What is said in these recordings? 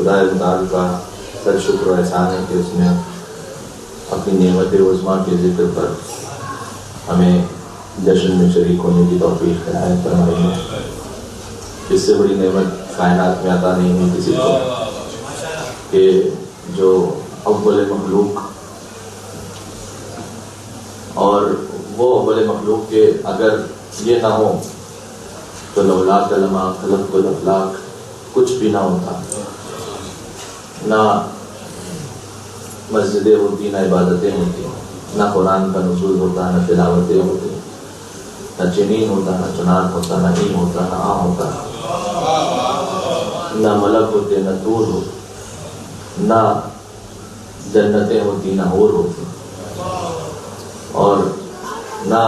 خدا متعال کا سر شکر و احسان ہے کہ اس نے اپنی نعمت عظمیٰ کے ذکر پر ہمیں جشن میں شریک ہونے کی توفیق عنایت فرمائی ہے۔ اس سے بڑی نعمت کائنات میں عطا نہیں ہوئی کسی کو کہ جو اول مخلوق اور وہ اول مخلوق کے اگر یہ نہ ہو تو لولا کلمہ خلقت الافلاق کچھ بھی نہ ہوتا، نہ مسجدیں ہوتی، نہ عبادتیں ہوتی، نہ قرآن کا نزول ہوتا، نہ تلاوتیں ہوتی، نہ چنین ہوتا، نہ چنار ہوتا، نہ ہیم ہوتا، نہ آم ہوتا، نہ ملک ہوتے، نہ طور ہو، نہ جنتیں ہوتی، نہ حور ہوتی، اور نہ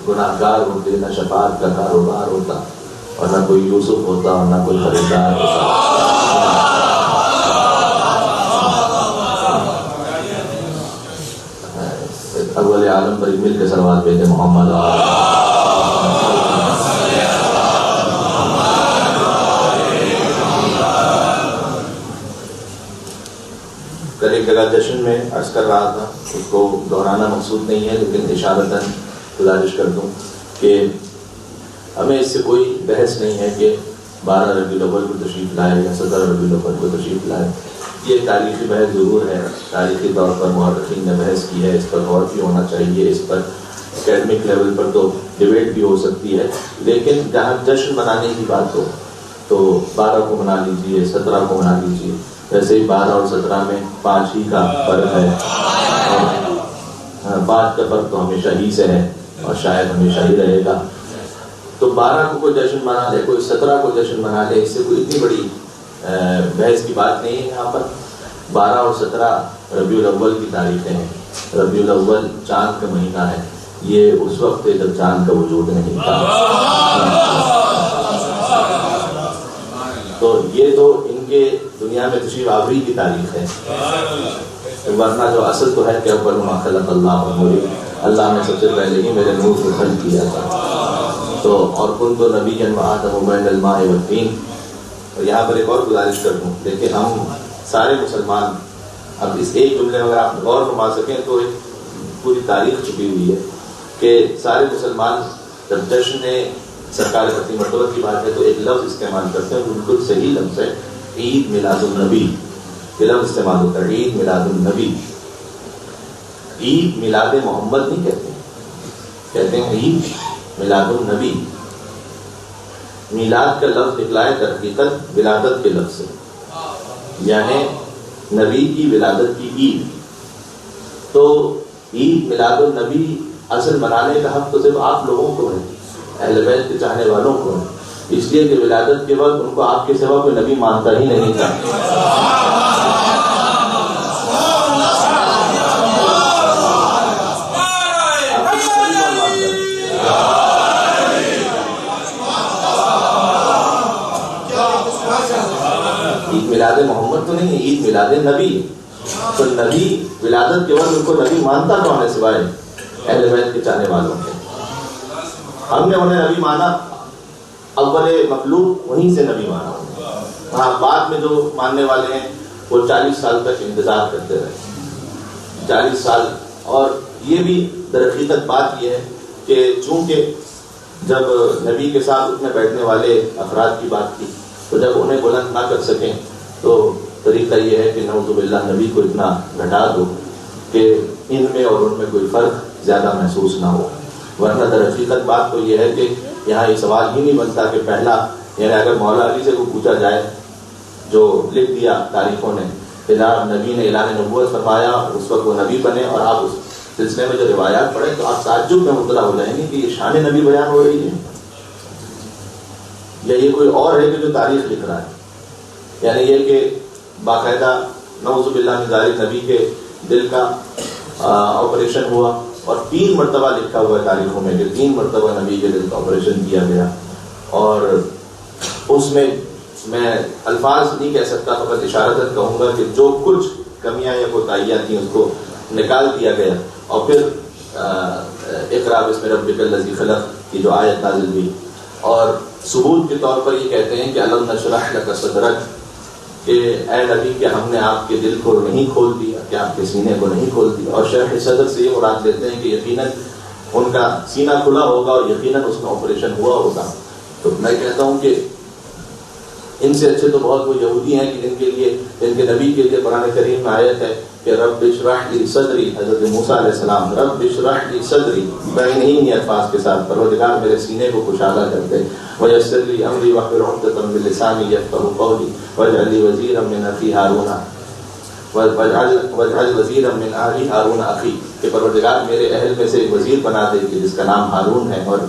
گناہگار ہوتے، نہ شفاعت کا کاروبار ہوتا، اور نہ کوئی یوسف ہوتا، اور نہ کوئی خریدار ہوتا۔ اول عالم پر مل کے صلوات بھیجے محمد کل ایک جگہ جشن میں عرض کر رہا تھا، اس کو دہرانا مقصود نہیں ہے لیکن اشارتاً گزارش کر دوں کہ ہمیں اس سے کوئی بحث نہیں ہے کہ 12 ربیع الاول کو تشریف لائے یا 17 ربیع الاول کو تشریف لائے۔ یہ تاریخی بحث ضرور ہے، تاریخی طور پر مورخین نے بحث کی ہے، اس پر غور بھی ہونا چاہیے، اس پر اکیڈمک لیول پر تو ڈیبیٹ بھی ہو سکتی ہے، لیکن جہاں جشن منانے کی بات ہو تو 12 کو منا لیجیے، 17 کو منا لیجیے۔ ویسے ہی 12 اور 17 میں 5 ہی کا فرق ہے، 5 کا فرق تو ہمیشہ ہی سے ہے اور شاید ہمیشہ ہی رہے گا۔ تو 12 کو کوئی جشن منا لے، کوئی 17 کو جشن منا لے، اس سے کوئی اتنی بڑی بحث کی بات نہیں ہے۔ یہاں پر 12 اور 17 ربیع الاول کی تاریخیں ہیں۔ ربیع الاول چاند کا مہینہ ہے، یہ اس وقت ہے جب چاند کا وجود نہیں تھا، تو یہ تو ان کے دنیا میں تشریف آوری کی تاریخ ہے، ورنہ جو اصل تو ہے کہ اول ما خلق اللہ نوری، اللہ نے سب سے پہلے ہی میرے نور کو خلق کیا تھا۔ تو اور کنت نبیا وآدم بین الماء والطین۔ اور یہاں پر ایک اور گزارش کر دوں، دیکھیں ہم سارے مسلمان، اب اس ایک جملے میں اگر آپ غور فرما سکیں تو ایک پوری تاریخ چھپی ہوئی ہے کہ سارے مسلمان جب جشن سرکار ختم مرتبہ کی بات ہے تو ایک لفظ استعمال کرتے ہیں، بالکل صحیح لفظ ہے، عید میلاد النبی۔ یہ لفظ استعمال ہوتا ہے، عید میلاد النبی۔ عید میلاد محمد نہیں کہتے، کہتے ہیں عید میلاد النبی۔ میلاد کا لفظ نکلا ہے در حقیقت ولادت کے لفظ سے، یعنی نبی کی ولادت کی عید۔ تو عید میلاد النبی اصل منانے کا حق تو صرف آپ لوگوں کو ہے، اہل بیت کے چاہنے والوں کو ہے، اس لیے کہ ولادت کے وقت ان کو آپ کے سوا کوئی نبی مانتا ہی نہیں تھا۔ عید میلاد محمد تو نہیں ہے، عید میلاد نبی۔ تو نبی ولادت کے وقت ان کو نبی مانتا کون ہے سوائے اہل بیت کے چاہنے والوں کے؟ ہم نے انہیں نبی مانا، اول مخلوق وہیں سے نبی مانا۔ ہاں بعد میں جو ماننے والے ہیں وہ 40 سال تک انتظار کرتے رہے، 40 سال۔ اور یہ بھی در حقیقت بات یہ ہے کہ چونکہ جب نبی کے ساتھ اٹھنے بیٹھنے والے افراد کی بات کی تو جب انہیں بلند نہ کر سکیں تو طریقہ یہ ہے کہ نعوذ باللہ نبی کو اتنا گھٹا دو کہ ان میں اور ان میں کوئی فرق زیادہ محسوس نہ ہو۔ ورنہ در حقیقت بات تو یہ ہے کہ یہاں یہ سوال ہی نہیں بنتا کہ پہلا، یعنی اگر مولا علی سے کوئی پوچھا جائے جو لکھ دیا تاریخوں نے کہ نبی نے اعلان نبوت فرمایا، اس وقت وہ نبی بنے، اور آپ اس سلسلے میں جو روایات پڑھیں تو آپ تعجب میں مبتلا ہو جائیں گے کہ یہ شان نبی بیان ہو رہی ہے یا یہ کوئی اور ہے کہ جو تاریخ لکھ رہا ہے۔ یعنی یہ کہ باقاعدہ نعوذ باللہ من ذالک نبی کے دل کا آپریشن ہوا، اور 3 مرتبہ لکھا ہوا ہے تاریخوں میں کہ 3 مرتبہ نبی کے دل کا آپریشن کیا گیا۔ اور اس میں میں الفاظ نہیں کہہ سکتا، فقط اشارتاً کہوں گا کہ جو کچھ کمیاں یا کوتاہیاں تھیں اس کو نکال دیا گیا، اور پھر اقرا بسم ربک الذی خلق کی جو آیت نازل ہوئی، اور ثبوت کے طور پر یہ کہتے ہیں کہ الم نشرح لک صدرک، کہ اے نبی کہ ہم نے آپ کے دل کو نہیں کھول دیا، کہ آپ کے سینے کو نہیں کھول دیا. اور شرح صدر سے یہ مراد لیتے ہیں کہ یقیناً ان کا سینہ کھلا ہوگا اور یقیناً اس کا آپریشن ہوا ہوگا. تو میں کہتا ہوں کہ ان سے اچھے تو بہت وہ یہودی ہیں کہ جن کے نبی کے لیے قرآن کریم میں آیت ہے کہ رب اشرح لی صدری، حضرت موسیٰ علیہ السلام رب اشرح لی صدری، بہین الفاظ کے ساتھ پروردگار میرے سینے کو کشادہ کر دے، ویسر لی امری واحلل عقدۃ من لسانی یفقہوا قولی واجعل لی وزیرا من اخی ہارون واجعل وزیرا من اہلی ہارون اخی، کہ پروردگار میرے اہل میں سے ایک وزیر بنا دے کہ جس کا نام ہارون ہے اور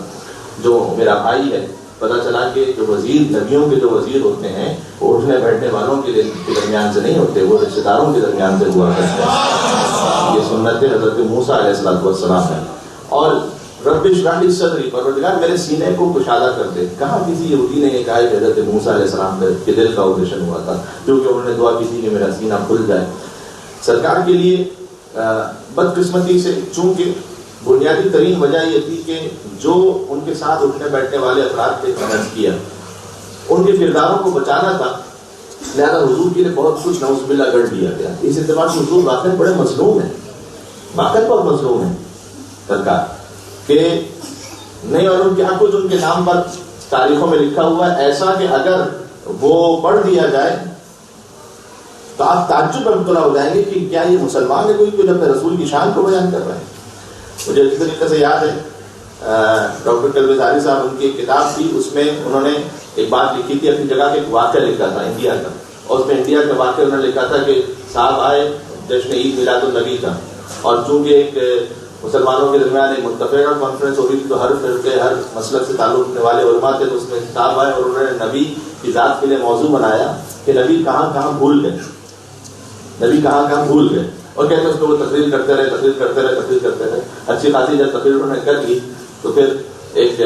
جو میرا بھائی ہے. پتہ چلا کہ جو وزیر، نبیوں کے جو وزیر ہوتے ہیں وہ اٹھنے بیٹھنے والوں کے درمیان سے نہیں ہوتے، وہ رشتہ داروں کے درمیان سے ہوا کرتے ہیں. یہ سنت حضرت موسیٰ علیہ السلام ہے. اور رب اشرح لی صدری، پروردگار میرے سینے کو کشادہ کر دے. کہاں کسی یہودی نے یہ کہا کہ حضرت موسیٰ علیہ السلام کے دل کا آپریشن ہوا تھا، کیونکہ انہوں نے دعا کی تھی کہ میرا سینہ کھل جائے. سرکار کے لیے بدقسمتی سے چونکہ بنیادی ترین وجہ یہ تھی کہ جو ان کے ساتھ اٹھنے بیٹھنے والے افراد تھے محنت کیا، ان کے کرداروں کو بچانا تھا، لہذا حضور کے لیے بہت کچھ نعوذ باللہ گڑھ دیا گیا. اس اعتبار سے حضور واقعی بڑے مظلوم ہیں، واقعی بہت مظلوم ہیں سرکار کہ نہیں. اور ان کے یہاں کچھ ان کے نام پر تاریخوں میں لکھا ہوا ہے ایسا کہ اگر وہ پڑھ دیا جائے تو آپ تعجب میں مبتلا ہو جائیں گے کہ کیا یہ مسلمان ہے کوئی جو اپنے رسول کی شان کو بیان کر رہے ہیں. مجھے اسی طریقے سے یاد ہے ڈاکٹر کلویزاری صاحب، ان کی ایک کتاب تھی، اس میں انہوں نے ایک بات لکھی تھی، اپنی جگہ کے ایک واقعہ لکھا تھا انڈیا کا، اور اس میں انڈیا کے واقعہ انہوں نے لکھا تھا کہ صاحب آئے جشن عید میلاد النبی کا، اور چونکہ ایک مسلمانوں کے درمیان ایک متفقہ کانفرنس ہو رہی تھی تو ہر فرقے ہر مسلک سے تعلق رکھنے والے علماء تھے، تو اس میں صاحب آئے اور انہوں نے نبی کی ذات کے لیے موضوع بنایا کہ نبی کہاں کہاں بھول گئے، نبی کہاں کہاں بھول گئے. اور کہتے ہیں اس کو وہ تقریر کرتے رہے. اچھی خاصی جب تقریر انہوں نے کر لی تو پھر ایک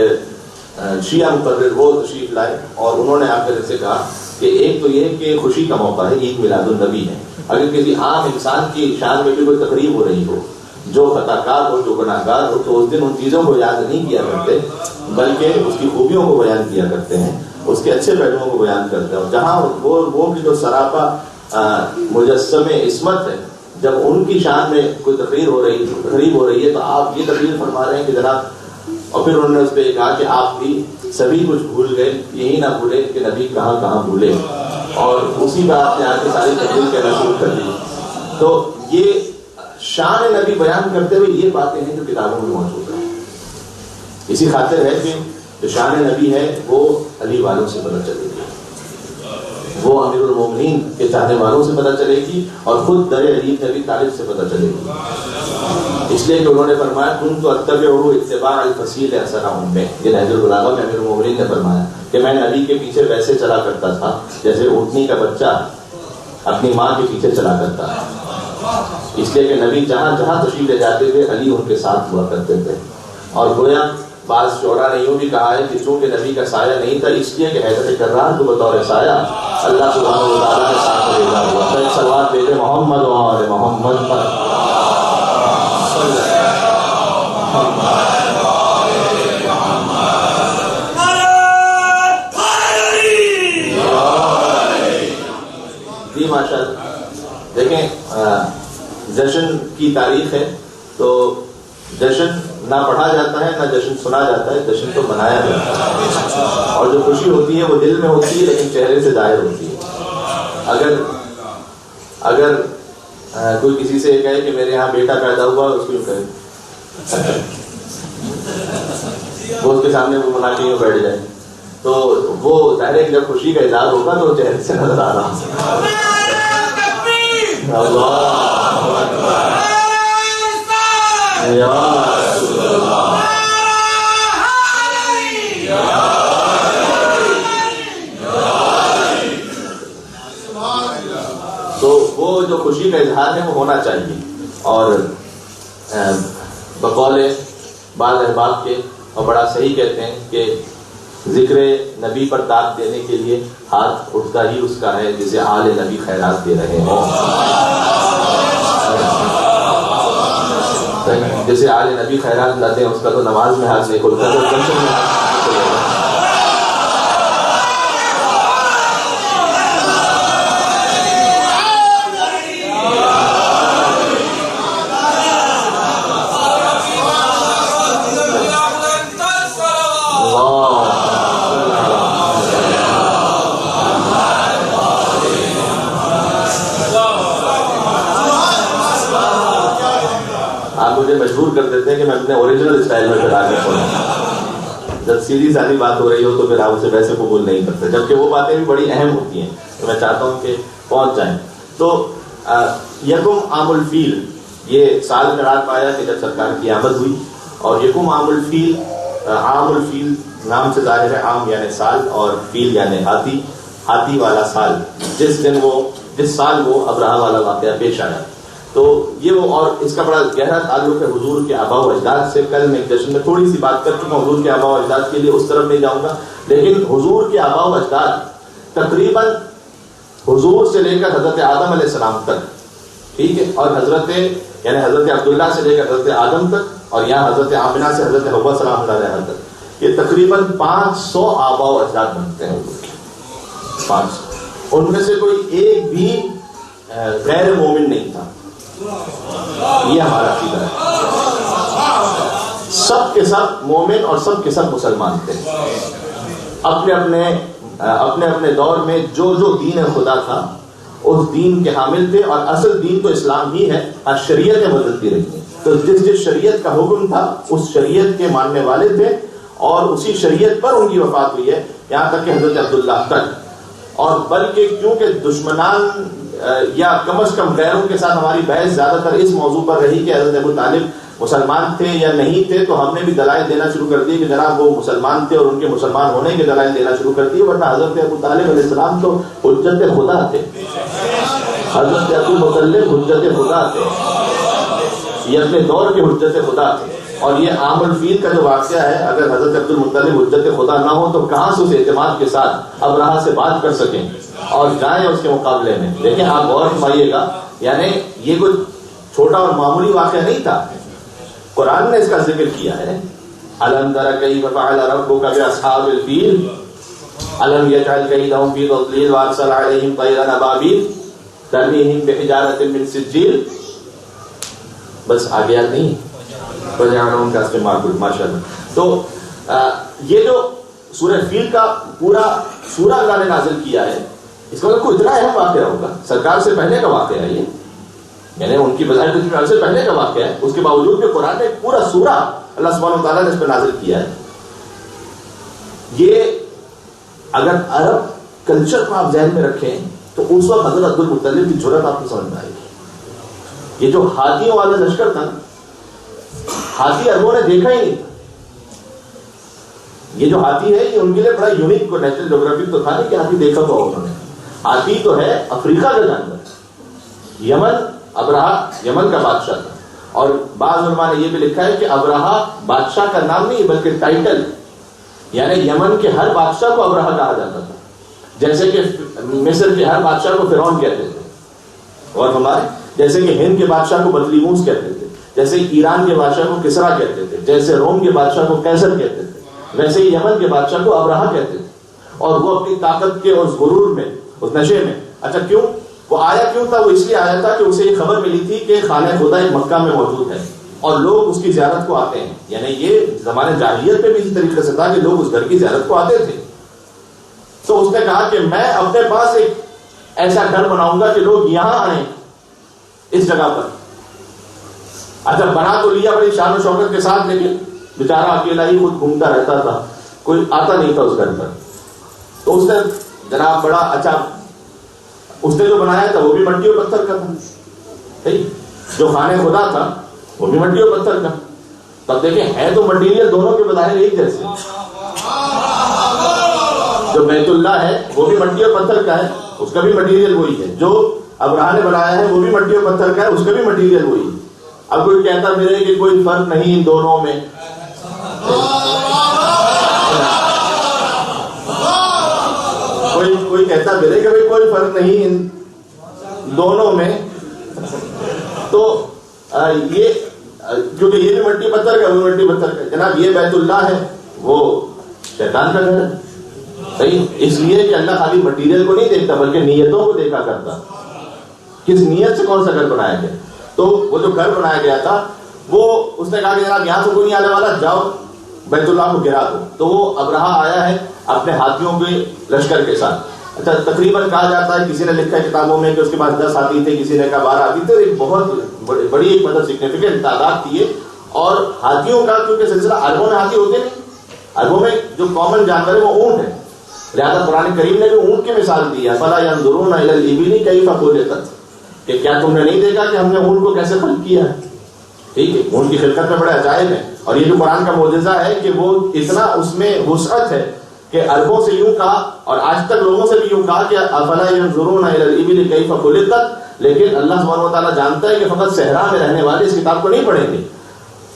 شیعہ مقرر وہ تشریف لائے اور انہوں نے آ کر سے کہا کہ ایک تو یہ کہ خوشی کا موقع ہے، عید میلاد النبی ہے، اگر کسی عام انسان کی شان میں بھی کوئی تقریب ہو رہی ہو، جو خطا کار ہو، جو گناہ گار ہو، تو اس دن ان چیزوں کو یاد نہیں کیا کرتے بلکہ اس کی خوبیوں کو بیان کیا کرتے ہیں، اس کے اچھے پہلوؤں کو بیان کرتے ہیں. اور جہاں وہ جو سراپا مجسم عصمت ہے، جب ان کی شان میں کوئی تقریر ہو رہی ہے تو آپ یہ تقریر فرما رہے ہیں کہ جناب. اور پھر انہوں نے اس پہ یہ کہا کہ آپ بھی سبھی کچھ بھول گئے، یہی نہ بھولے کہ نبی کہاں کہاں بھولے، اور اسی پہ آپ نے آ کے ساری تقریر کہنا شروع کر دی. تو یہ شان نبی بیان کرتے ہوئے یہ باتیں ہیں جو کتابوں میں موجود ہیں. اسی خاطر ہے کہ جو شان نبی ہے وہ علی والوں سے پتہ چلے گی، وہ امیر المومنین کے چاہنے والوں سے پتہ چلے گی، اور خود در علی نبی طالب سے پتہ چلے گی. اس لیے کہ انہوں نے فرمایا کنت اتبعہ اتباع الفصیل اثر امہ، یہ نہج البلاغہ میں امیر المومنین نے فرمایا کہ میں نبی کے پیچھے ویسے چلا کرتا تھا جیسے اونٹنی کا بچہ اپنی ماں کے پیچھے چلا کرتا ہے. اس لیے کہ نبی جہاں جہاں تشریف لے جاتے تھے علی ان کے ساتھ ہوا کرتے تھے. اور گویا بعض شعراء نے یوں بھی کہا ہے کہ چونکہ نبی کا سایہ نہیں تھا اس لیے کہ حضرت کرار کو بطور سایہ اللہ سبحانہ و تعالیٰ کے ساتھ بھیجا ہوا تھا. صلوات بھیجے محمد و آل محمد پر. جی ماشاء اللہ. دیکھیں جشن کی تاریخ ہے تو جشن نہ پڑھا جاتا ہے نہ جشن سنا جاتا ہے، جشن تو منایا جاتا ہے. اور جو خوشی ہوتی ہے وہ دل میں ہوتی ہے لیکن چہرے سے ظاہر ہوتی ہے. اگر کوئی کسی سے یہ کہے کہ میرے یہاں بیٹا پیدا ہوا، اس کو کہے وہ اس کے سامنے وہ منا کے بیٹھ جائے تو وہ ظاہر ہے کہ جب خوشی کا اظہار ہوگا تو چہرے سے نظر آ رہا. تو وہ جو خوشی کا اظہار ہے وہ ہونا چاہیے. اور بقول بعض احباب کے اور بڑا صحیح کہتے ہیں کہ ذکر نبی پر داد دینے کے لیے ہاتھ اٹھتا ہی اس کا ہے جسے آل نبی خیرات دے رہے ہیں. جیسے آل نبی خیرات لاتے ہیں اس کا تو نماز میں ہاتھ نہیں کھلتا تو جنشن میں ہاتھ مجھے مجبور کر دیتے ہیں کہ میں اپنے اوریجنل اسٹائل میں پھر آگے پڑھوں. جب سیدھی سادھی بات ہو رہی ہو تو پھر آپ اسے ویسے قبول نہیں کرتے, جبکہ وہ باتیں بھی بڑی اہم ہوتی ہیں, تو میں چاہتا ہوں کہ پہنچ جائیں. تو یکم عام الفیل, یہ سال قرار پایا کہ جب سرکار کی آمد ہوئی, اور یکم عام الفیل, عام الفیل نام سے ظاہر ہے, عام یعنی سال اور فیل یعنی ہاتھی, ہاتھی والا سال, جس سال وہ ابرہہ والا واقعہ پیش آیا. تو یہ وہ, اور اس کا بڑا گہرا تعلق ہے حضور کے آباء و اجداد سے. کل میں ایک جشن میں تھوڑی سی بات کر چکا ہوں حضور کے آباء و اجداد کے لیے, اس طرف نہیں جاؤں گا, لیکن حضور کے آباء و اجداد تقریباً حضور سے لے کر حضرت آدم علیہ السلام تک, ٹھیک ہے, اور حضرت عبداللہ سے لے کر حضرت آدم تک, اور یہاں حضرت آمنہ سے حضرت حوا سلام اللہ علیہ تک, یہ تقریباً 500 آباء و اجداد بنتے ہیں. 500 ان میں سے کوئی ایک بھی غیر مومن نہیں تھا. یہ ہمارا عقیدہ ہے. سب کے سب مومن اور سب کے سب مسلمان تھے. اپنے اپنے دور میں جو دین خدا تھا اس دین کے حامل تھے, اور اصل دین تو اسلام ہی ہے, اور شریعتیں بدلتی رہی ہیں. تو جس شریعت کا حکم تھا اس شریعت کے ماننے والے تھے, اور اسی شریعت پر ان کی وفات ہوئی ہے, یہاں تک کہ حضرت عبداللہ تک. اور بلکہ کیونکہ دشمنان یا کم از کم غیروں کے ساتھ ہماری بحث زیادہ تر اس موضوع پر رہی کہ حضرت ابو طالب مسلمان تھے یا نہیں تھے, تو ہم نے بھی دلائل دینا شروع کر دیے کہ جناب وہ مسلمان تھے, اور ان کے مسلمان ہونے کے دلائل دینا شروع کر دیے. ورنہ حضرت ابو طالب علیہ السلام تو حجت خدا تھے. حضرت ابو مطلب حجت خدا تھے, یہ اپنے دور کے حجت خدا تھے. اور یہ عام الفیل کا جو واقعہ ہے, اگر حضرت عبد المطلب حجت خدا نہ ہو تو کہاں سے اس اعتماد کے ساتھ ابرہہ سے بات کر سکیں اور جائیں اس کے مقابلے میں. لیکن آپ غور فرمائیے گا, یعنی یہ کوئی چھوٹا اور معمولی واقعہ نہیں تھا. قرآن نے اس کا ذکر کیا ہے, الم تر کیف فعل ربک باصحاب الفیل الم یجعل کیدہم فی تضلیل وارسل علیہم طیرا ابابیل ترمیہم بحجارۃ من سجیل. بس آگے یاد نہیں, کا استعمال ماشاء اللہ. تو یہ جو سورہ فیل کا پورا سورہ اللہ نے نازل کیا ہے, اس کا مطلب کوئی اتنا اہم واقعہ ہوگا. سرکار سے پہلے کا واقعہ ہے یہ, یعنی ان کی بظاہر کچھ سے پہلے کا واقعہ ہے. اس کے باوجود بھی قرآن نے پورا سورہ اللہ سبحانہ و تعالیٰ نے اس پہ نازل کیا ہے. یہ اگر عرب کلچر کو آپ ذہن میں رکھیں تو اس وقت حضرت عبد المطلب کی جرات آپ کو سمجھ میں آئے گی. یہ جو ہاتھیوں والا لشکر تھا, ہاتھی اربوں نے دیکھا ہی نہیں. یہ جو ہاتھی ہے یہ ان کے لیے بڑا یونیک کو نیچرل جغرافی تو تھا نہیں کہ ہاتھی دیکھا ہوا انہوں نے. ہاتھی تو ہے افریقہ کا جانور. یمن, ابرہہ یمن کا بادشاہ تھا, اور بعض علماء نے یہ بھی لکھا ہے کہ ابرہہ بادشاہ کا نام نہیں بلکہ ٹائٹل, یعنی یمن کے ہر بادشاہ کو ابرہہ کہا جاتا تھا. جیسے کہ مصر کے ہر بادشاہ کو فرعون کہتے تھے, اور ہمارے جیسے کہ ہند کے بادشاہ کو بطلیموس کہتے تھے, جیسے ایران کے بادشاہ کو کسرا کہتے تھے, جیسے روم کے بادشاہ کو قیصر کہتے تھے, ویسے ہی یمن کے بادشاہ کو ابرہہ کہتے تھے. اور وہ اپنی طاقت کے اس غرور میں, اس نشے میں, اچھا کیوں وہ آیا کیوں تھا؟ وہ اس لیے آیا تھا کہ اسے یہ خبر ملی تھی کہ خانہ خدا ایک مکہ میں موجود ہے اور لوگ اس کی زیارت کو آتے ہیں. یعنی یہ زمانے جاہلیت میں بھی اسی طریقے سے تھا کہ لوگ اس گھر کی زیارت کو آتے تھے. تو اس نے کہا کہ میں اپنے پاس ایک ایسا گھر بناؤں گا کہ لوگ یہاں آئیں اس جگہ پر. اچھا بنا تو لیا بڑی شان و شوکت کے ساتھ, لیکن بیچارہ اکیلا ہی خود گھومتا رہتا تھا, کوئی آتا نہیں تھا اس گھر پر. تو اس نے جناب بڑا اچھا, اس نے جو بنایا تھا وہ بھی مٹی اور پتھر کا تھا, جو خانہ خدا تھا وہ بھی مٹی اور پتھر کا. تب دیکھیں ہے تو مٹیریل دونوں کے بظاہر ایک جیسے. جو بیت اللہ ہے وہ بھی مٹی اور پتھر کا ہے, اس کا بھی مٹیریل وہی ہے. جو ابرہہ نے بنایا ہے وہ بھی مٹی اور پتھر کا ہے, اس کا بھی مٹیریل وہی ہے. اب کوئی کہتا میرے کہ کوئی فرق نہیں ان دونوں میں, کوئی کہتا میرے کہ بھائی کوئی فرق نہیں ان دونوں میں. تو یہ کیونکہ یہ بھی مٹی پتھر کا, وہ مٹی پتھر کا. جناب یہ بیت اللہ ہے, وہ شیطان کا گھر ہے. صحیح, اس لیے کہ اللہ خالی مٹیریل کو نہیں دیکھتا بلکہ نیتوں کو دیکھا کرتا, کس نیت سے کون سا گھر بنایا گیا. تو وہ جو گھر بنایا گیا تھا وہ اس نے کہا کہ جناب یہاں سے کوئی نہیں آنے والا, جاؤ بیت اللہ کو گرا دو. تو وہ ابرہہ آیا ہے اپنے ہاتھیوں کے لشکر کے ساتھ, اچھا تقریباً کہا جاتا ہے، کسی نے لکھا ہے کتابوں میں کہ اس کے پاس 10 ہاتھی تھے، کسی نے کہا 12 ہاتھی تھے، ایک بہت بڑی ایک مطلب سگنیفیکینٹ تعداد تھی یہ. اور ہاتھیوں کا کیونکہ سلسلہ عربوں میں ہاتھی ہوتے نہیں، عربوں میں جو کامن جانور ہے وہ اونٹ ہے، لہٰذا قرآن کریم نے بھی اونٹ کی مثال دی ہے. فَلَا يَنظُرُونَ إِلَى الْإِبِلِ كَيْفَ خُلِقَتْ، کہ کیا تم نے نہیں دیکھا کہ ہم نے اونٹ کو کیسے خلق کیا ہے. ٹھیک ہے، اونٹ کی خلقت میں بڑے عجائب ہیں، اور یہ جو قرآن کا معجزہ ہے کہ وہ اتنا اس میں وسعت ہے کہ عربوں سے یوں کہا اور آج تک لوگوں سے بھی یوں کہا کہ افلا ينظرون الى الابل كيف خلقت، لیکن اللہ سبحانہ وتعالیٰ جانتا ہے کہ فقط صحرا میں رہنے والے اس کتاب کو نہیں پڑھیں گے.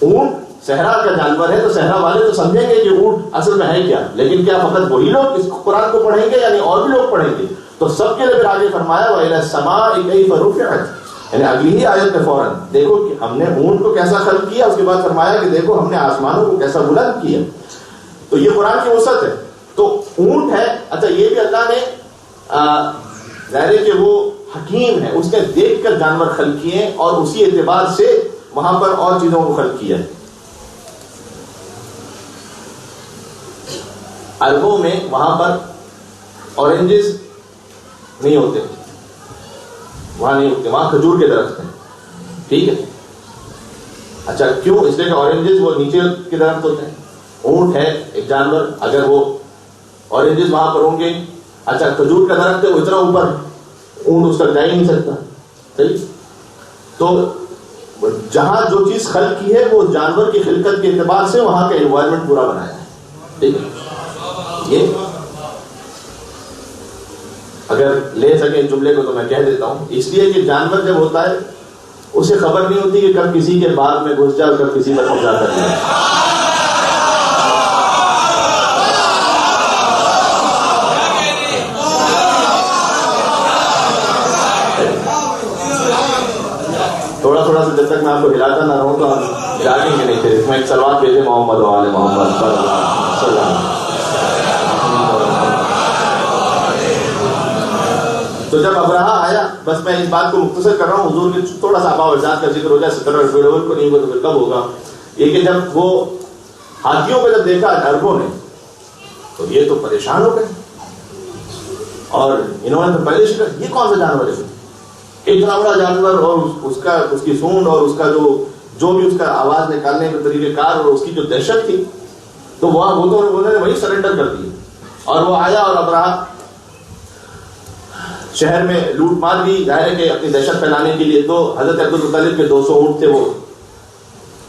اونٹ صحرا کا جانور ہے تو صحرا والے تو سمجھیں گے کہ اونٹ اصل میں ہے کیا، لیکن کیا فقط وہی لوگ اس قرآن کو پڑھیں گے یعنی اور بھی لوگ پڑھیں گے؟ تو سب کے لیے پھر آگے فرمایا وَإِلَى السَّمَاءِ كَيْفَ رُفِعَتْ، یعنی اگلی ہی آیت میں فوراً دیکھو کہ ہم نے اونٹ کو کیسا خلق کیا، اس کے بعد فرمایا کہ دیکھو ہم نے آسمانوں کو کیسا بلند کیا. تو یہ قرآن کی وسعت ہے. تو اونٹ ہے، اچھا یہ بھی اللہ نے ظاہر ہے کہ وہ حکیم ہے، اس نے دیکھ کر جانور خلق کیے اور اسی اعتبار سے وہاں پر اور چیزوں کو خلق کیا. عربوں میں وہاں پر اورنجز نہیں ہوتے، وہاں نہیں ہوتے، وہاں کھجور کے درخت ہیں. ٹھیک ہے، اچھا کیوں؟ اس لیے کہ اورنجز وہ نیچے کے درخت ہوتے ہیں. اونٹ ہے ایک جانور، اگر وہ اورنجز وہاں پر ہوں گے، اچھا کھجور کا درخت ہے وہ اتنا اوپر، اونٹ اس تک جا ہی نہیں سکتا. صحیح، تو جہاں جو چیز خلق کی ہے وہ جانور کی خلقت کے اعتبار سے وہاں کا انوائرمنٹ پورا بنایا ہے. ٹھیک ہے، یہ اگر لے سکے جملے کو تو میں کہہ دیتا ہوں، اس لیے کہ جانور جب ہوتا ہے اسے خبر نہیں ہوتی کہ کب کسی کے باغ میں گھس جائے اور کب کسی پر قبضہ کر لے. تھوڑا تھوڑا سا جب تک میں آپ کو ہلاتا نہ رہوں تو آپ جاگیں گے نہیں تھے. اس میں ایک سلوات بھیجے محمد و آل محمد صلی اللہ علیہ وسلم. تو جب ابرہہ آیا، بس میں اس بات کو مختصر کر رہا ہوں، حضور کے تھوڑا سا آباء و اجداد کا ذکر ہو جائے، 17 کو نہیں ہوا تو پھر کب ہوگا. یہ کہ جب وہ ہاتھیوں کو جب دیکھا عربوں نے تو یہ تو پریشان ہو گئے، اور انہوں نے تو پہلے شکر یہ کون سا جانور ہے، اتنا بڑا جانور، اور اس کی سونڈ اور اس کا جو بھی اس کا آواز نکالنے کا طریقہ کار اور اس کی جو دہشت تھی، تو وہ تو انہوں نے وہی سرنڈر کر دی. اور وہ آیا اور ابرہہ شہر میں لوٹ مار دی، ظاہر ہے کہ اپنی دہشت پھیلانے کے لیے. تو حضرت عبد المطلب کے 200 اونٹ تھے وہ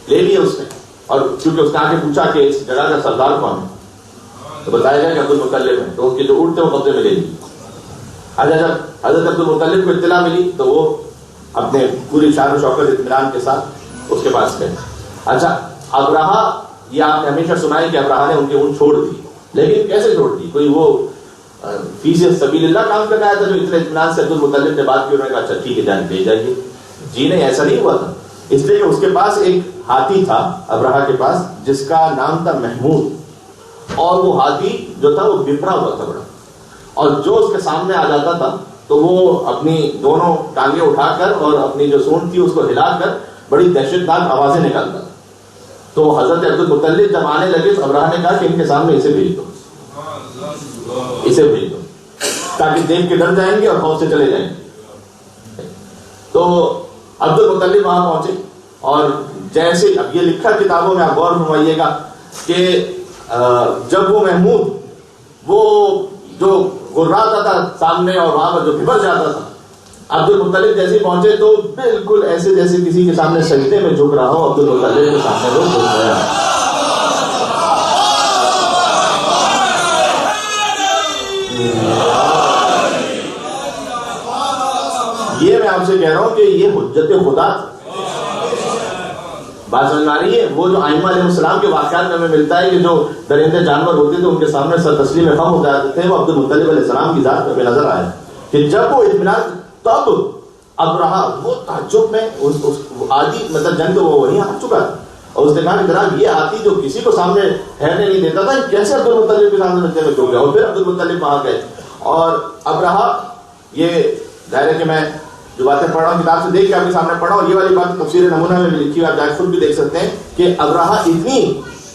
لے لیے اس نے، اور چونکہ اس نے آ کے پوچھا کہ اس جگہ کا سردار کون ہے تو بتایا گیا کہ عبد المطلب ہے، تو اس کے جو اونٹ تھے وہ قبضے میں لے لیے. اچھا جب حضرت عبد المطلب کو اطلاع ملی تو وہ اپنے پوری شان و شوکت اطمینان کے ساتھ اس کے پاس گئے. اچھا ابرہہ، یہ آپ نے ہمیشہ سنا ہے کہ ابرہہ نے ان کے اونٹ چھوڑ دی، لیکن کیسے چھوڑ دی؟ کوئی وہ فی سبیل اللہ کام کرنا آیا تھا جو اتنے اطمینان سے عبد المطلب نے بات کی، انہوں نے کہا اچھا ٹھیک ہے جان بھیج جائیے. جی نہیں، ایسا نہیں ہوا تھا. اس لیے کہ اس کے پاس ایک ہاتھی تھا ابرہہ کے پاس جس کا نام تھا محمود، اور وہ ہاتھی جو تھا وہ بپرا ہوا تھا بڑا، اور جو اس کے سامنے آ جاتا تھا تو وہ اپنی دونوں ٹانگیں اٹھا کر اور اپنی جو سونڈ تھی اس کو ہلا کر بڑی دہشت ناک آوازیں نکالتا تھا. تو حضرت عبد المطلب جب آنے لگے تو ابرہہ نے کہا کہ ان کے سامنے اسے بھیج دو، اسے بھیج دو، تاکہ دیکھ کے ڈر جائیں گے اور خوف سے چلے جائیں گے. تو عبد المطلب وہاں پہنچے، اور جیسے اب یہ لکھا کتابوں میں، آپ غور فرمائیے گا کہ جب وہ محمود وہ جو گراتا تھا سامنے اور وہاں پر جو بھبر جاتا تھا، عبد المطلب جیسے پہنچے تو بالکل ایسے جیسے کسی کے سامنے سجدے میں جھک رہا ہو، عبد المطلب کے سامنے وہ جھک گیا. یہ میں آپ سے کہہ رہا ہوں کہ یہ حجت خدا بات سمجھ میں آ رہی ہے. وہ جو ائمہ علیہ السلام کے واقعات میں ہمیں ملتا ہے کہ جو درندے جانور ہوتے تھے ان کے سامنے سر تسلیم خم ہو جاتے تھے، وہ عبد المطلب علیہ السلام کی ذات میں نظر آیا کہ جب وہ اطمینان، تب ابرہہ وہ تعجب میں آدھی مطلب جنگ تو وہ وہیں آ چکا تھا، اور اس نے کہا کہ جناب یہ ہاتھی جو کسی کو سامنے ٹھہرنے نہیں دیتا تھا کیسے عبد المطلب کے سامنے رکھنے میں چھوڑ گیا. اور پھر عبد المطلب وہاں گئے، اور ابرہہ، یہ ظاہر ہے کہ میں جو باتیں پڑھ رہا ہوں کتاب سے دیکھ کے آپ کے سامنے پڑھا، اور یہ والی بات تفسیر نمونہ میں بھی لکھی ہوئی، آپ جا کے خود بھی دیکھ سکتے ہیں کہ ابرہہ اتنی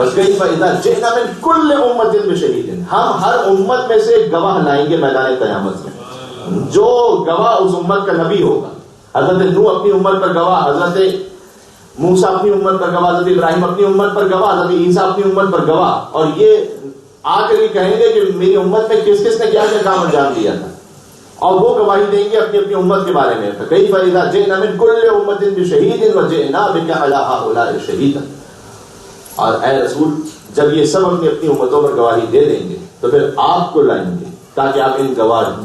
فَكَيْفَ إِذَا جِئْنَا مِنْ كُلِّ أُمَّةٍ بِشَهِيدٍ، ہم ہر امت میں سے ایک گواہ لائیں گے میدان قیامت میں، جو گواہ اس امت کا نبی ہوگا۔ حضرت نوح اپنی امت پر گواہ، حضرت موسیٰ اپنی امت پر گواہ، حضرت ابراہیم اپنی امت پر گواہ، حضرت عیسیٰ اپنی امت پر گواہ، اور یہ آ کر یہ کہیں گے کہ میری امت میں کس کس نے کیا کیا کام انجام دیا تھا، اور وہ گواہی دیں گے اپنی اپنی امت کے بارے میں۔ فَكَيْفَ إِذَا جِئْنَا مِنْ كُلِّ أُمَّةٍ بِشَهِيدٍ وَجِئْنَا بِكَ عَلَىٰ هَٰؤُلَاءِ شَهِيدًا۔ اور اے رسول، جب یہ سب اپنی اپنی امتوں پر گواہی دے دیں گے تو پھر آپ کو لائیں گے تاکہ آپ ان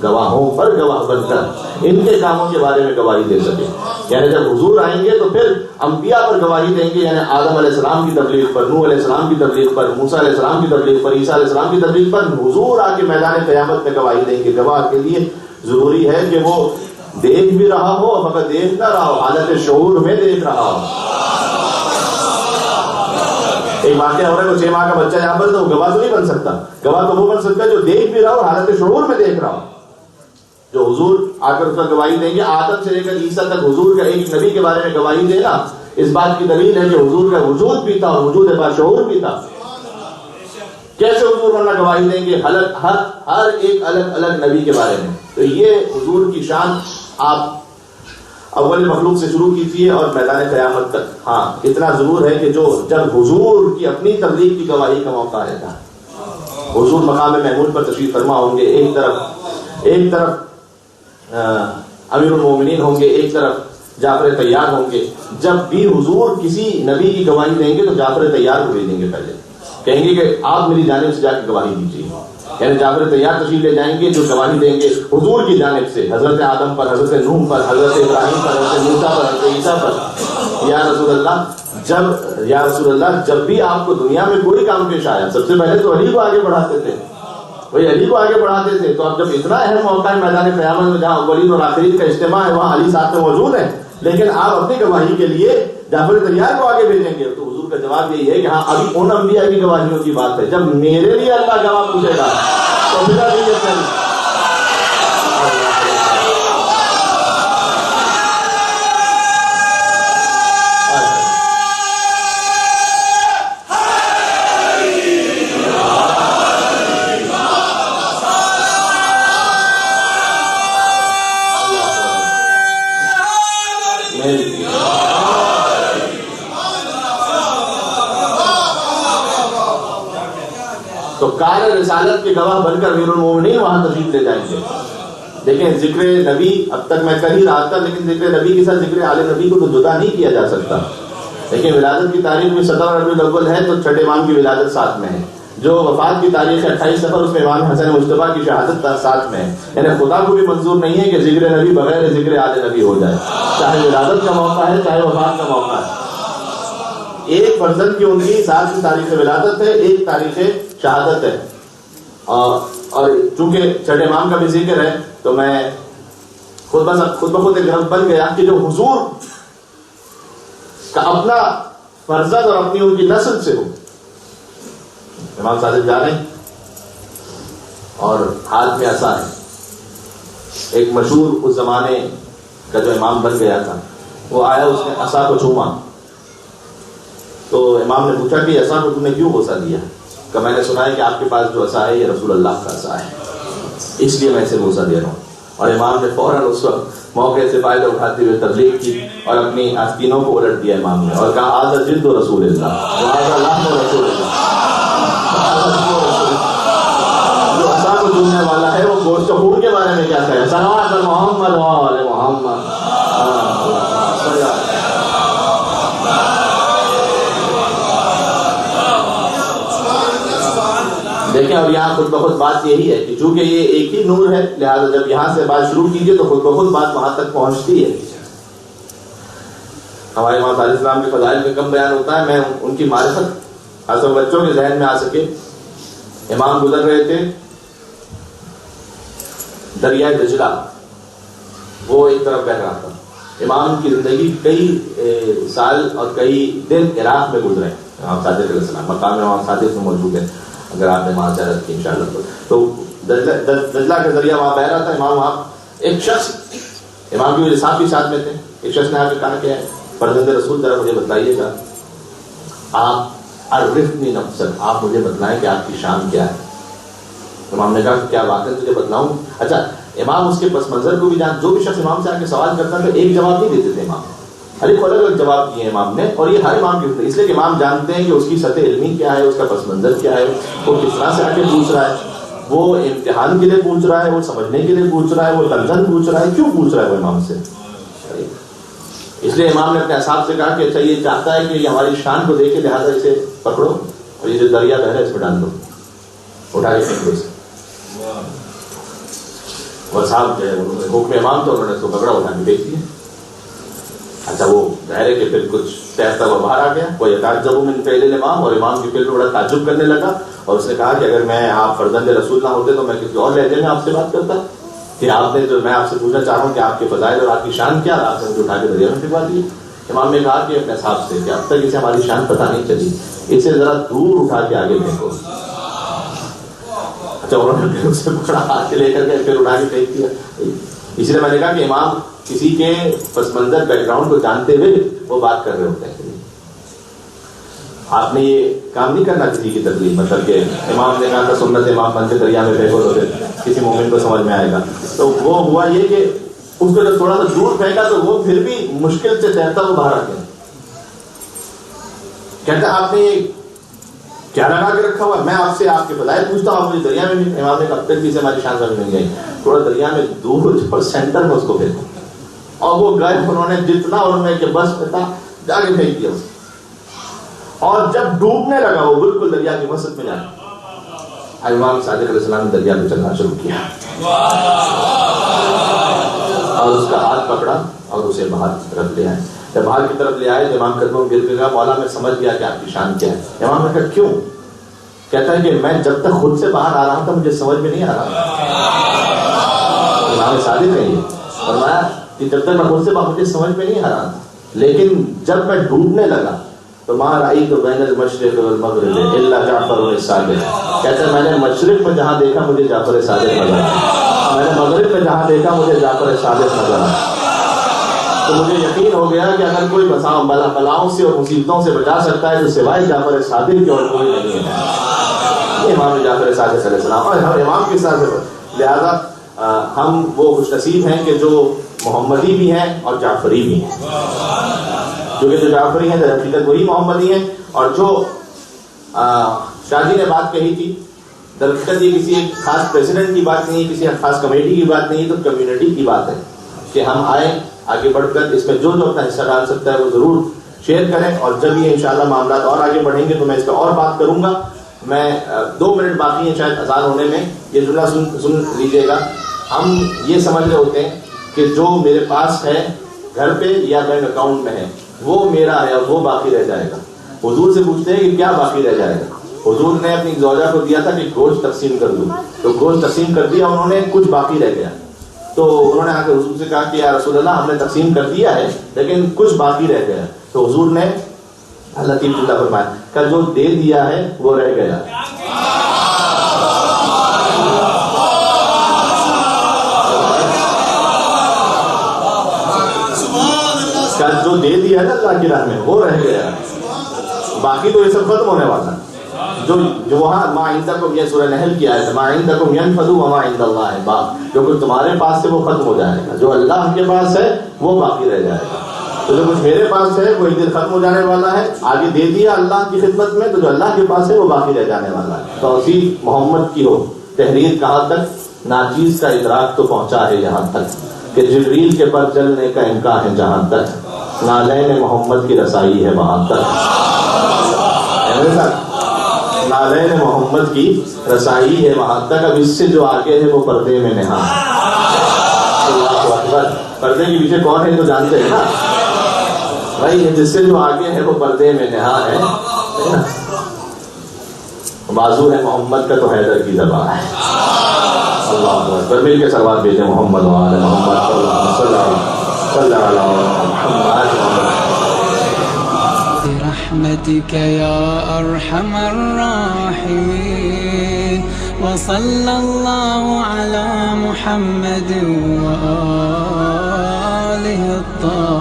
گواہوں پر گواہ بن کر ان کے کاموں کے بارے میں گواہی دے سکیں۔ یعنی جب حضور آئیں گے تو پھر انبیاء پر گواہی دیں گے، یعنی آدم علیہ السلام کی تبلیغ پر، نوح علیہ السلام کی تبلیغ پر، موسیٰ علیہ السلام کی تبلیغ پر، عیسیٰ علیہ السلام کی تبلیغ پر حضور آ کے میدان قیامت میں گواہی دیں گے۔ گواہ کے لیے ضروری ہے کہ وہ دیکھ بھی رہا ہو، مگر دیکھ نہ رہا ہو، حالت شعور میں دیکھ رہا ہو۔ ایک واقعہ ہو رہا ہے، وہ 6 ماہ کا بچہ یہاں پر، تو گواہ تو نہیں بن سکتا، گواہ تو وہ بن سکتا ہے جو دیکھ بھی رہا ہو، حالت شعور میں دیکھ رہا ہو۔ جو حضور آ کر اس کا گواہی دیں گے، آدم سے لے کر عیسیٰ تک حضور کا ایک نبی کے بارے میں گواہی دینا اس بات کی دلیل ہے کہ حضور کا وجود بھی تھا اور وجود باشعور بھی تھا۔ کیسے حضور ورنہ گواہی دیں گے ہر ایک الگ الگ نبی کے بارے میں؟ تو یہ حضور کی شان آپ اول مخلوق سے شروع کیجیے اور میدان قیامت تک۔ ہاں اتنا ضرور ہے کہ جب حضور کی اپنی تبلیغ کی گواہی کا موقع آئے گا، حضور مقام محمود پر تشریف فرما ہوں گے، ایک طرف امیر المومنین ہوں گے، ایک طرف جعفر طیار ہوں گے۔ جب بھی حضور کسی نبی کی گواہی دیں گے تو جعفر طیار کو بھیجیں گے، پہلے کہیں گے کہ آپ میری جانب سے جا کے گواہی دیجیے، یعنی جعفر طیار تشریف لے جائیں گے جو گواہی دیں گے حضور کی جانب سے، حضرت آدم پر، حضرت نوح پر، حضرت ابراہیم پر، حضرت موسیٰ پر، حضرت عیسیٰ پر۔ یا رسول اللہ جب بھی آپ کو دنیا میں کوئی کام پیش آیا، سب سے پہلے تو علی کو آگے بڑھاتے تھے، وہی علی کو آگے بڑھاتے تھے۔ تو اب جب اتنا اہم موقع ہے میدان قیامت میں جہاں اولین اور آخرین کا اجتماع ہے، وہاں علی ساتھ میں موجود ہیں، لیکن آپ اپنی گواہی کے لیے جعفر طیار کو آگے بھیجیں گے۔ تو حضور کا جواب یہی ہے کہ ہاں ابھی ان انبیاء کی گواہیوں کی بات ہے، جب میرے لیے اللہ گواہ پوچھے گا تو پھر ابھی تو کار رسالت کے گواہ بن کر امیر المومنین وہاں تشریف لے جائیں گے۔ دیکھیں ذکر نبی اب تک میں کر ہی رہا تھا، لیکن ذکر نبی کے ساتھ ذکر آل نبی کو تو جدا نہیں کیا جا سکتا۔ لیکن ولادت کی تاریخ میں 17 ربیع الاول ہے تو چھٹے امام کی ولادت ساتھ میں ہے۔ جو وفات کی تاریخ ہے 28 صفر، اس میں امام حسن مصطفیٰ کی شہادت ساتھ میں ہے۔ یعنی خدا کو بھی منظور نہیں ہے کہ ذکر نبی بغیر ذکر آل نبی ہو جائے، چاہے ولادت کا موقع ہے چاہے وفات کا موقع ہے۔ ایک فرزند کی ان کی ساتھ تاریخ ولادت ہے، ایک تاریخ شہادت ہے، اور چونکہ چھٹے امام کا بھی ذکر ہے تو میں خود بخود ایک غرض بن گیا کہ جو حضور کا اپنا فرزند اور اپنی ان کی نسل سے ہو۔ امام صادق جا رہے ہیں اور ہاتھ میں عصا ہے۔ ایک مشہور اس زمانے کا جو امام بن گیا تھا وہ آیا، اس نے عصا کو چھوما، تو امام نے پوچھا کہ عصا کو تم نے کیوں غصہ دیا؟ کہ میں نے سنا ہے کہ آپ کے پاس جو عصا ہے یہ رسول اللہ کا عصا ہے، اس لیے میں اسے غصہ دے رہا ہوں۔ اور امام نے فوراً اس وقت موقع سے فائدہ اٹھاتے ہوئے تبلیغ کی اور اپنی آستینوں کو الٹ دیا امام نے، اور کہا آذا جلد رسول اللہ، آذا لحم رسول اللہ۔ جو عصا کو چھونے والا ہے وہ گوشت خون کے بارے میں کیا کہے؟ صلوات محمد و آل محمد۔ دیکھیں، اور یہاں خود بخود بات یہی ہے کہ چونکہ یہ ایک ہی نور ہے، لہذا جب یہاں سے بات شروع کیجیے تو خود بخود بات وہاں تک پہنچتی ہے۔ ہمارے امام علیہ السلام کے فضائل میں کم بیان ہوتا ہے، میں ان کی معرفت اصل بچوں کے ذہن میں آ سکے۔ امام گزر رہے تھے دریائے دجلہ، وہ ایک طرف بہہ رہا تھا۔ امام کی زندگی کئی سال اور کئی دن عراق میں گزرے، امام صادق علیہ السلام مقام امام صادق میں موجود ہے، اگر آپ نے وہاں زیارت کی انشاءاللہ تو دجلہ کا ذریعہ وہاں بہ رہا تھا۔ امام وہاں ایک شخص، امام کی وجہ صاحب بھی ساتھ میں تھے، ایک شخص نے آ کے کہا کہ فرزند رسول ذرا مجھے بتائیے گا، آپ عرفنی نفسک، آپ مجھے بتلائیں کہ آپ کی شان کیا ہے. امام نے کہا کہ کیا واقعہ تجھے بتلاؤں. اچھا امام اس کے پس منظر کو بھی جان، جو بھی شخص امام سے آ کے سوال کرتا تھا ایک جواب نہیں دیتے تھے امام، ہر ایک الگ الگ جواب دیے امام نے. اور یہ ہر امام کی ہوتے، اس لیے کہ امام جانتے ہیں کہ اس کی سطح علمی کیا ہے، اس کا پس منظر کیا ہے، وہ کس طرح سے آ کے پوچھ رہا ہے، وہ امتحان کے لیے پوچھ رہا ہے، وہ سمجھنے کے لیے پوچھ رہا ہے، وہ تنزن پوچھ رہا ہے، کیوں پوچھ رہا ہے وہ امام سے. اس لیے امام نے اپنے اصحاب سے کہا کہ اچھا یہ چاہتا ہے کہ یہ ہماری شان کو دیکھے، لہٰذا اسے پکڑو اور یہ جو دریا بہ رہا ہے اس میں ڈال دو، اٹھا کے پھینکو اسے. اور صاحب جو ہے حکم امام تو انہوں نے اس کو پکڑا، اٹھا کے دیکھ دیا. اچھا وہ ظاہر ہے کہ پھر کچھ تیرتا ہوا باہر آ گیا، وہ یتعجب من فعل الامام، اور امام کی فعل پہ بڑا تعجب کرنے لگا. اور اس نے کہا کہ اگر میں آپ فرزند رسول نہ ہوتے تو میں کسی اور لہجے میں آپ سے بات کرتا کہ آپ نے جو میں آپ سے پوچھنا چاہ رہا ہوں کہ آپ کے فضائل اور آپ کی شان کیا، آپ نے مجھے اٹھا کے دریا میں پھینکوا دی. امام نے کہا کہ اپنے صاحب سے کہ اب تک اسے ہماری شان پتہ نہیں چلی، اسے ذرا دور اٹھا کے آگے پھینکو. اچھا انہوں نے پھر اسے پکڑا، ہاتھ سے لے کر کے پھر اٹھا کے پھینک دیا. اس لیے میں نے کہا کہ امام کسی کے پس منظر بیک گراؤنڈ کو جانتے ہوئے وہ بات کر رہے ہوتے ہیں. آپ نے یہ کام نہیں کرنا کسی کی تکلیف، مطلب کہ امام نے کہا تھا سنت امام بن کے دریا میں پھینکو تو پھر کسی مومن کو سمجھ میں آئے گا. تو وہ ہوا یہ کہ اس کو جب تھوڑا سا دور پھینکا تو وہ پھر بھی مشکل سے تیرتا وہ باہر آ گیا. کہتا آپ نے یہ کیا لگا کے رکھا ہوا، میں آپ سے آپ کے فضائل پوچھتا ہوں، آپ مجھے دریا میں بھی. امام نے کب تک بھی سے ہماری شان سمجھ نہیں آئی، تھوڑا دریا میں دور اور سینٹر میں اس کو پھینکا. اور وہ گئے، انہوں نے جتنا انہوں نے کہ بس پتا جا کے پھینک دیا اسے. اور جب ڈوبنے لگا وہ بالکل دریا کی وسط میں جا کے امام صادق علیہ السلام نے دریا میں چلنا شروع کیا اور اس کا ہاتھ پکڑا اور اسے باہر کی طرف لے آئے. جب باہر کی طرف لے آئے تو امام قدموں میں گر کے کہا مولا میں سمجھ گیا کہ آپ کی شان کیا ہے. امام نے کہا کیوں؟ کہتا ہے کہ میں جب تک خود سے باہر آ رہا تھا مجھے سمجھ میں نہیں آ رہا. امام صادق ہے یہ فرمایا کہ جب تک میں خود سے باہر مجھے سمجھ میں نہیں آ رہا تھا، لیکن جب میں ڈوبنے لگا تو ما رأیت بین المشرق والمغرب الا جعفر الصادق. کہتا ہے میں نے مشرق میں جہاں دیکھا مجھے جعفر صادق نظر آیا، میں نے مغرب میں جہاں دیکھا مجھے جعفر صادق نظر آیا. تو مجھے یقین ہو گیا کہ اگر کوئی بلاؤں سے اور مصیبتوں سے بچا سکتا ہے تو سوائے جعفر صادق کے اور کوئی نہیں ہے. یہ امام جعفر صادق علیہ السلام اور ہم امام کے ساتھ. لہذا ہم وہ خوش نصیب ہیں کہ جو محمدی بھی ہیں اور جعفری بھی ہیں، کیونکہ جو جعفری ہیں در حقیقت وہی محمدی ہیں. اور جو شاہ جی نے بات کہی تھی در حقیقت یہ کسی ایک خاص پریزیڈنٹ کی بات نہیں ہے، کسی خاص کمیٹی کی بات نہیں ہے، تو کمیونٹی کی بات ہے کہ ہم آئیں آگے بڑھ کر اس میں جو اپنا حصہ ڈال سکتا ہے وہ ضرور شیئر کریں. اور جب یہ انشاءاللہ معاملات اور آگے بڑھیں گے تو میں اس پہ اور بات کروں گا. میں 2 منٹ باقی ہیں شاید اذان ہونے میں، یہ جملہ سن لیجیے گا. ہم یہ سمجھ رہے ہوتے ہیں کہ جو میرے پاس ہے گھر پہ یا بینک اکاؤنٹ میں ہے وہ میرا ہے اور وہ باقی رہ جائے گا. حضور سے پوچھتے ہیں کہ کیا باقی رہ جائے گا. حضور نے اپنی زوجہ کو دیا تھا کہ گوشت تقسیم کر دوں، تو گوشت تقسیم کر دیا، انہوں نے کچھ باقی رہ گیا. تو انہوں نے آ کے حضور سے کہا کہ یا رسول اللہ ہم نے تقسیم کر دیا ہے لیکن کچھ باقی رہ گیا. تو حضور نے لطیف اللہ فرمایا کہ جو دے دیا ہے وہ رہ گیا. جو دے دیا ہے نا اللہ کی راہ میں وہ رہ گیا، باقی تو یہ سب ختم ہونے والا ہے. جو وہاں ما عندکم، یہ سورہ نحل کی آیت ہے، ما عندکم ينفد وما عند اللہ باق. جو کچھ تمہارے پاس ہے وہ ختم ہو جائے گا، جو اللہ کے پاس ہے وہ باقی رہ جائے گا. تو جو کچھ میرے پاس ہے وہ ایک دن ختم ہو جانے والا ہے، آگے دے دیا اللہ کی خدمت میں، تو جو اللہ کے پاس ہے وہ باقی رہ جانے والا ہے. توصیف محمد کی ہو، تحریر کہاں تک؟ ناچیز کا ادراک تو پہنچا ہے یہاں تک کہ جبریل کے پر چلنے کا امکان ہے جہاں تک، نالین محمد کی رسائی ہے وہاں تک. نالین محمد کی رسائی ہے وہاں تک. اب اس سے جو آگے ہے وہ پردے میں نہا. پردے کے پیچھے کون ہے تو جانتے ہیں نا بھائی، جس سے جو آگے ہے وہ پردے میں نہا ہے. بازو ہے محمد کا تو حیدر کی زبان ہے. اللہ اکبر. مل کے سلوات بھیجیں محمد وعلی محمد صلی اللہ علیہ محمد. برحمتك يا أرحم الراحمين وصلى الله على محمد وآله الطاهرين.